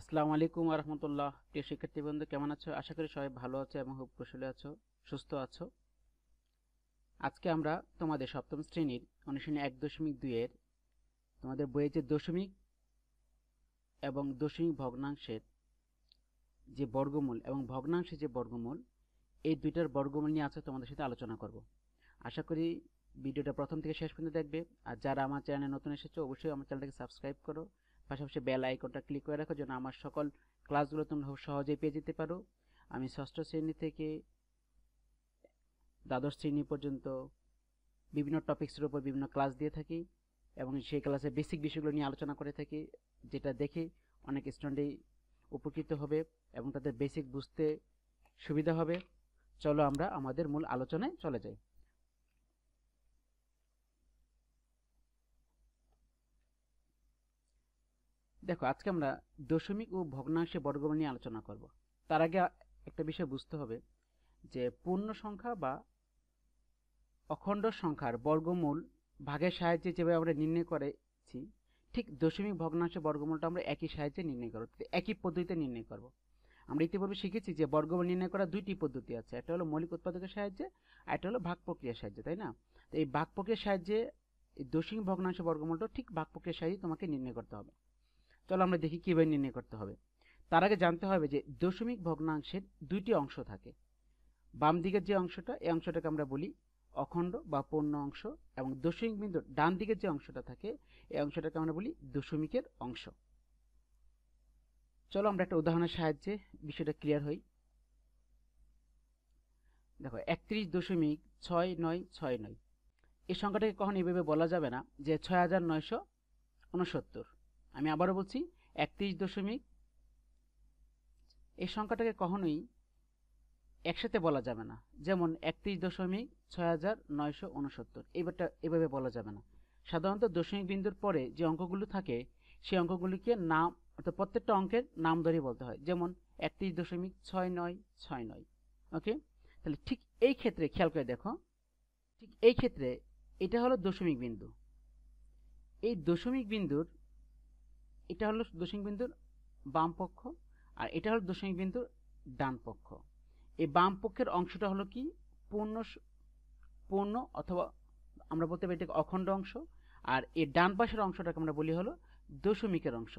আসসালামু আলাইকুম ওয়া রাহমাতুল্লাহ। প্রিয় শিক্ষার্থীবৃন্দ, কেমন আছো? আশা করি সবাই ভালো আছো এবং খুব কুশলে আছো, সুস্থ আছো। আজকে আমরা তোমাদের সপ্তম শ্রেণীর অনুশীলনী 1.2 এর তোমাদের বইয়ের যে দশমিক এবং দশমিক ভগ্নাংশের যে বর্গমূল এবং ভগ্নাংশের যে বর্গমূল, এই দুইটার বর্গমূল নিয়ে আজকে তোমাদের সাথে আলোচনা করব। আশা করি ভিডিওটা প্রথম থেকে শেষ পর্যন্ত দেখবে। আর যারা আমার চ্যানেলে নতুন এসেছো, অবশ্যই আমার চ্যানেলটাকে সাবস্ক্রাইব করো, পাশাপাশি বেল আইকনটা ক্লিক করে রাখো যেন আমার সকল ক্লাসগুলো তোমরা খুব সহজেই পেয়ে যেতে পারো। আমি ষষ্ঠ শ্রেণী থেকে দ্বাদশ শ্রেণী পর্যন্ত বিভিন্ন টপিক্সের উপর বিভিন্ন ক্লাস দিয়ে থাকি এবং সেই ক্লাসে বেসিক বিষয়গুলো নিয়ে আলোচনা করে থাকি, যেটা দেখে অনেক স্টুডেন্টই উপকৃত হবে এবং তাদের বেসিক বুঝতে সুবিধা হবে। চলো আমরা আমাদের মূল আলোচনায় চলে যাই। দেখো, আজকে আমরা দশমিক ও ভগ্নাংশে বর্গমূল নিয়ে আলোচনা করব। তার আগে একটা বিষয় বুঝতে হবে যে পূর্ণ সংখ্যা বা অখণ্ড সংখ্যার বর্গমূল ভাগের সাহায্যে যেভাবে আমরা নির্ণয় করেছি, ঠিক দশমিক ভগ্নাংশে বর্গমূলটা আমরা একই সাহায্যে নির্ণয় করব, একই পদ্ধতিতে নির্ণয় করব। আমরা ইতিপূর্বে শিখেছি যে বর্গমূল নির্ণয় করার দুইটি পদ্ধতি আছে, একটা হলো মৌলিক উৎপাদকের সাহায্যে, আর একটা হলো ভাগ প্রক্রিয়ার সাহায্যে, তাই না? তো এই ভাগ প্রক্রিয়ার সাহায্যে এই দশমিক ভগ্নাংশে বর্গমূলটা ঠিক ভাগ প্রক্রিয়ার সাহায্যে তোমাকে নির্ণয় করতে হবে। চলো আমরা দেখি কিভাবে নির্ণয় করতে হবে। তার আগে জানতে হবে যে দশমিক ভগ্নাংশের দুইটি অংশ থাকে। বাম দিকের যে অংশটা, এই অংশটাকে আমরা বলি অখণ্ড বা পূর্ণ অংশ, এবং দশমিক বিন্দুর ডান দিকের যে অংশটা থাকে, এই অংশটাকে আমরা বলি দশমিকের অংশ। চলো আমরা একটা উদাহরণের সাহায্যে বিষয়টা ক্লিয়ার হই। দেখো, 31.6969 এই সংখ্যাটাকে কখনো এভাবে বলা যাবে না যে 6969। আমি আবারও বলছি, 31. এই সংখ্যাটাকে কখনোই একসাথে বলা যাবে না, যেমন 31.6969। এইবারটা এভাবে বলা যাবে না। সাধারণত দশমিক বিন্দুর পরে যে অঙ্কগুলো থাকে, সেই অঙ্কগুলিকে নাম, অর্থাৎ প্রত্যেকটা অঙ্কের নাম ধরে বলতে হয়, যেমন 31.6969। ওকে, তাহলে ঠিক এই ক্ষেত্রে খেয়াল করে দেখো, ঠিক এই ক্ষেত্রে এটা হলো দশমিক বিন্দু। এই দশমিক বিন্দুর, এটা হলো দশমিক বিন্দুর বাম পক্ষ, আর এটা হলো দশমিক বিন্দুর ডান পক্ষ। এই বাম পক্ষের অংশটা হলো কি পূর্ণ অথবা আমরা বলতে পারি এটাকে অখণ্ড অংশ, আর এই ডান পাশের অংশটাকে আমরা বলি হলো দশমিকের অংশ।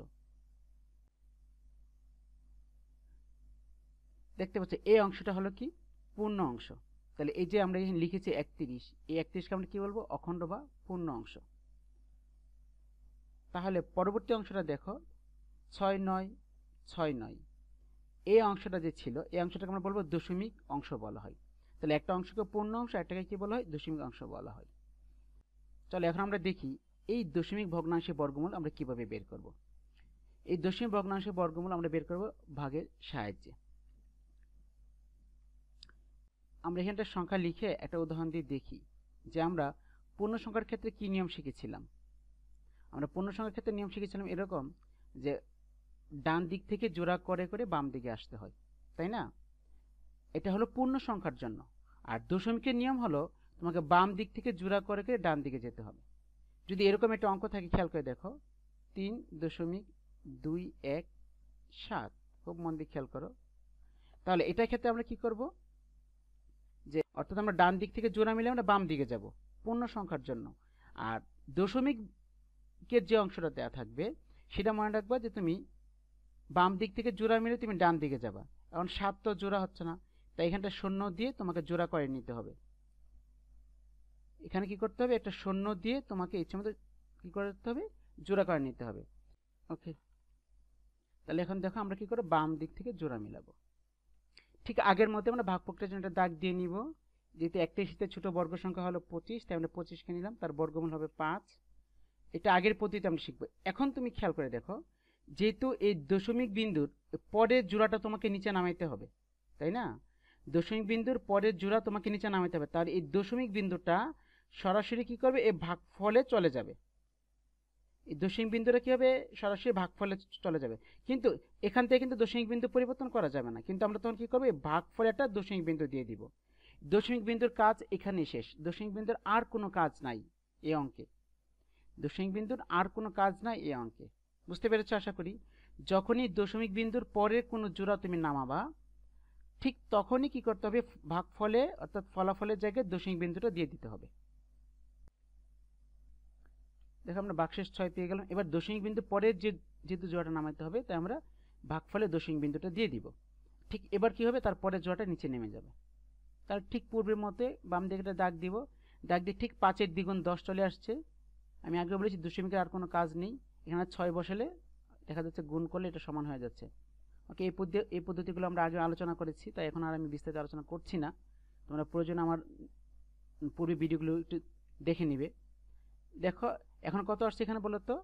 দেখতে পাচ্ছি এই অংশটা হলো কি পূর্ণ অংশ। তাহলে এই যে আমরা এখানে লিখেছি 31, এই 31কে আমরা কি বলবো? অখণ্ড বা পূর্ণ অংশ। তাহলে পরবর্তী অংশটা দেখো, 6969। এই অংশটা যে ছিল, এই অংশটাকে আমরা বলবো দশমিক অংশ বলা হয়। তাহলে একটা অংশকে পূর্ণ অংশ, একটাকে কি বলা হয়? দশমিক অংশ বলা হয়। চলো এখন আমরা দেখি এই দশমিক ভগ্নাংশের বর্গমূল আমরা কিভাবে বের করব। এই দশমিক ভগ্নাংশের বর্গমূল আমরা বের করব ভাগের সাহায্যে। আমরা এখানটা সংখ্যা লিখে একটা উদাহরণ দিয়ে দেখি যে আমরা পূর্ণ সংখ্যার ক্ষেত্রে কি নিয়ম শিখেছিলাম। আমরা পূর্ণ সংখ্যার ক্ষেত্রে নিয়ম শিখেছিলাম এরকম যে ডান দিক থেকে জোড়া করে করে বাম দিকে আসতে হয়, তাই না? এটা হলো পূর্ণ সংখ্যার জন্য। আর দশমিকের নিয়ম হলো তোমাকে বাম দিক থেকে জোড়া করে করে ডান দিকে যেতে হবে। যদি এরকম একটা অঙ্ক থাকে, খেয়াল করে দেখো, 3.217, খুব মন দিয়ে খেয়াল করো। তাহলে এটার ক্ষেত্রে আমরা কি করব, যে অর্থাৎ আমরা ডান দিক থেকে জোড়া মিলে আমরা বাম দিকে যাব পূর্ণ সংখ্যার জন্য। আর দশমিকের যে অংশটা দেওয়া থাকবে, সেটা মনে রাখবা যে তুমি বাম দিক থেকে জোড়া মিলে তুমি ডান দিকে যাবা। এখন 7 তো জোড়া হচ্ছে না, তাই এখানটা 0 দিয়ে তোমাকে জোড়া করে নিতে হবে। এখানে কি করতে হবে? একটা 0 দিয়ে তোমাকে ইচ্ছে মতো কি করতে হবে? জোড়া করে নিতে হবে। ওকে, তাহলে এখন দেখো আমরা কি করব, বাম দিক থেকে জোড়া মিলাবো। ঠিক আগের মতো আমরা ভাগ প্রক্রিয়ার জন্য একটা দাগ দিয়ে নিব। যেহেতু 31 ছোট বর্গ সংখ্যা হলো 25, তাই আমরা 25কে নিলাম, তার বর্গমূল হবে 5। এটা আগের পদ্ধতিতে আমরা শিখবো। এখন তুমি খেয়াল করে দেখো, যেহেতু এই দশমিক বিন্দুর পরের জোড়াটা তোমাকে নিচে নামাইতে হবে, তাই না? দশমিক বিন্দুর পরের জোড়া তোমাকে নিচে নামাইতে হবে। তার এই দশমিক বিন্দুটা সরাসরি কি করবে? এই ভাগফলে চলে যাবে। এই দশমিক বিন্দুটা কি হবে? সরাসরি ভাগফলে চলে যাবে। কিন্তু এখান থেকে কিন্তু দশমিক বিন্দু পরিবর্তন করা যাবে না, কিন্তু আমরা তখন কি করবো? এই ভাগফলে একটা দশমিক বিন্দু দিয়ে দিব। দশমিক বিন্দুর কাজ এখানেই শেষ। দশমিক বিন্দুর আর কোনো কাজ নাই এই অঙ্কে। দশমিক বিন্দুর আর কোনো কাজ নাই এই অঙ্কে। বুঝতে পেরেছো আশা করি। যখনই দশমিক বিন্দুর পরের কোনো জোড়া তুমি নামাবা ঠিক তখনই কি করতে হবে, ভাগফলে অর্থাৎ ফলাফলের জায়গায় দশমিক বিন্দুটা দিয়ে দিতে হবে। দেখো আমরা ভাগশেষ 6 পেয়ে গেলাম। এবার দশমিক বিন্দু পরের যেহেতু জোড়াটা নামাইতে হবে তাই আমরা ভাগফলে দশমিক বিন্দুটা দিয়ে দিব। ঠিক এবার কি হবে, তার পরের জোড়াটা নিচে নেমে যাবে। তার ঠিক পূর্বের মতে বাম দিকে একটা দাগ দিব, দাগ দিয়ে ঠিক 5 × 2 = 10 চলে আসছে। আমি আগে বলেছি দশমিকের আর কোনো কাজ নেই, এখানে 6 বসালে দেখা যাচ্ছে গুণ করলে এটা সমান হয়ে যাচ্ছে। ওকে, এই পদ্ধতিগুলো আমরা আগে আলোচনা করেছি, তাই এখন আর আমি বিস্তারিত আলোচনা করছি না। তোমরা প্রয়োজনে আমার পূর্বের ভিডিওগুলো একটু দেখে নিবে। দেখো এখন কত আসছে এখানে বলো তো।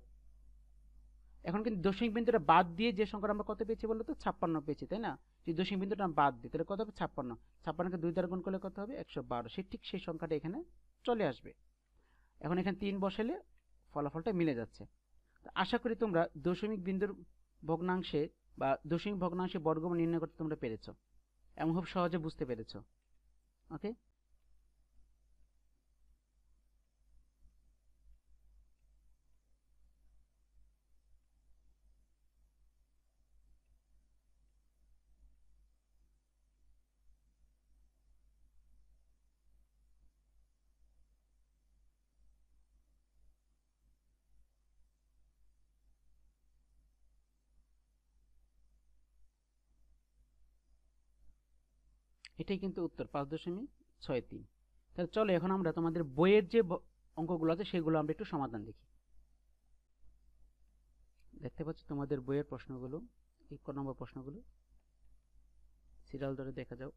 এখন কিন্তু দশমিক বিন্দুটা বাদ দিয়ে যে সংখ্যাটা আমরা কত পেয়েছি বলো তো, 56 পেয়েছি, তাই না? যদি দশমিক বিন্দুটা বাদ দিই তাহলে কত হবে, 56। 56কে 2 দ্বারা গুণ করলে কত হবে, 112। ঠিক সেই সংখ্যাটা এখানে চলে আসবে। এখন এখানে 3 বসালে ফলাফলটা মিলে যাচ্ছে। আশা করি তোমরা দশমিক বিন্দুর ভগ্নাংশে বা দশমিক ভগ্নাংশে বর্গমূল নির্ণয় করতে তোমরা পেরেছো এবং খুব সহজে বুঝতে পেরেছো। ওকে, এটাই কিন্তু উত্তর 5.63। তাহলে চলো এখন আমরা তোমাদের বইয়ের যে অঙ্কগুলো আছে সেগুলো আমরা একটু সমাধান দেখি। দেখতে পাচ্ছ তোমাদের বইয়ের প্রশ্নগুলো, এই ক নম্বর প্রশ্নগুলো সিরিয়াল ধরে দেখা যাও।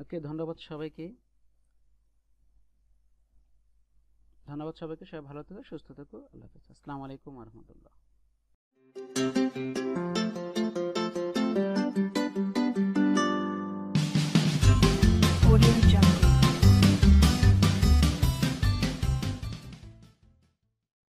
ওকে, ধন্যবাদ সবাইকে, সবাই ভালো থেকো, সুস্থ থেকো, আল্লাহ হাফেজ, আসসালামু আলাইকুম ওয়া রাহমাতুল্লাহ।